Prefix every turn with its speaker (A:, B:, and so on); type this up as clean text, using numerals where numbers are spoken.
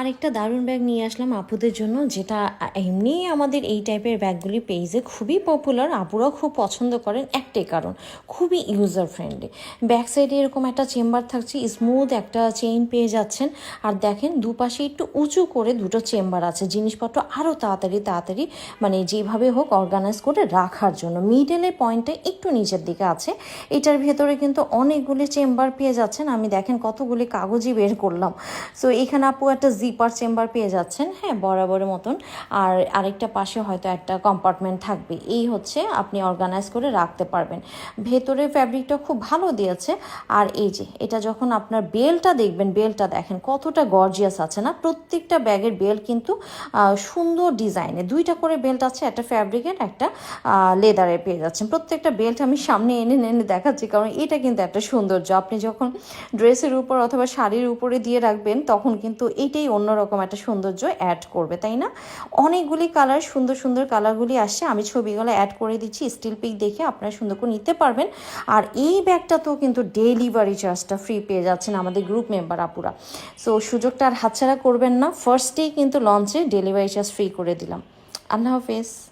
A: আরেকটা দারুণ ব্যাগ নিয়ে আসলাম আপুদের জন্য, যেটা এমনি আমাদের এই টাইপের ব্যাগগুলি পেজে খুবই পপুলার, আপুরাও খুব পছন্দ করেন একটাই কারণ, খুবই ইউজার ফ্রেন্ডলি। ব্যাক সাইডে এরকম একটা চেম্বার থাকছে, স্মুথ একটা চেইন পেয়ে যাচ্ছেন। আর দেখেন দুপাশে একটু উঁচু করে দুটো চেম্বার আছে, জিনিসপত্র আরও তাড়াতাড়ি মানে যেভাবে হোক অর্গানাইজ করে রাখার জন্য। মিডলের পয়েন্টটা একটু নিচের দিকে আছে। এটার ভেতরে কিন্তু অনেকগুলি চেম্বার পেয়ে যাচ্ছেন। আমি দেখেন কতগুলি কাগজই বের করলাম। সো এখানে আপু একটা জিপার চেম্বার পেয়ে যাচ্ছেন, হ্যাঁ বরাবরের মতন। আর আরেকটা পাশে হয়তো একটা কম্পার্টমেন্ট থাকবে। এই হচ্ছে আপনি অর্গানাইজ করে রাখতে পারবেন। ভেতরে ফ্যাব্রিকটা খুব ভালো দিয়েছে। আর এই যে এটা যখন আপনার বেলটা দেখবেন, বেলটা দেখেন কতটা গর্জিয়াস আছে না। প্রত্যেকটা ব্যাগের বেল কিন্তু সুন্দর ডিজাইনে, দুইটা করে বেল্ট আছে, একটা ফ্যাব্রিকের একটা লেদারে পেয়ে যাচ্ছেন। প্রত্যেকটা বেল্ট আমি সামনে এনে এনে দেখাচ্ছি, কারণ এটা কিন্তু একটা সৌন্দর্য। আপনি যখন ড্রেসের উপর অথবা শাড়ির উপরে দিয়ে রাখবেন তখন কিন্তু এইটাই অন্যরকম একটা সৌন্দর্য অ্যাড করবে, তাই না? অনেকগুলি কালার, সুন্দর সুন্দর কালারগুলি আসছে। আমি ছবিগুলো অ্যাড করে দিচ্ছি, স্টিল পিক দেখে আপনারা সুন্দর করে নিতে পারবেন। আর এই ব্যাগটাতেও কিন্তু ডেলিভারি চার্জটা ফ্রি পেয়ে যাচ্ছেন আমাদের গ্রুপ মেম্বার আপুরা। সো সুযোগটা আর হাতছাড়া করবেন না, ফার্স্টেই কিন্তু লঞ্চে ডেলিভারি চার্জ ফ্রি করে দিলাম। আল্লাহ হাফেজ।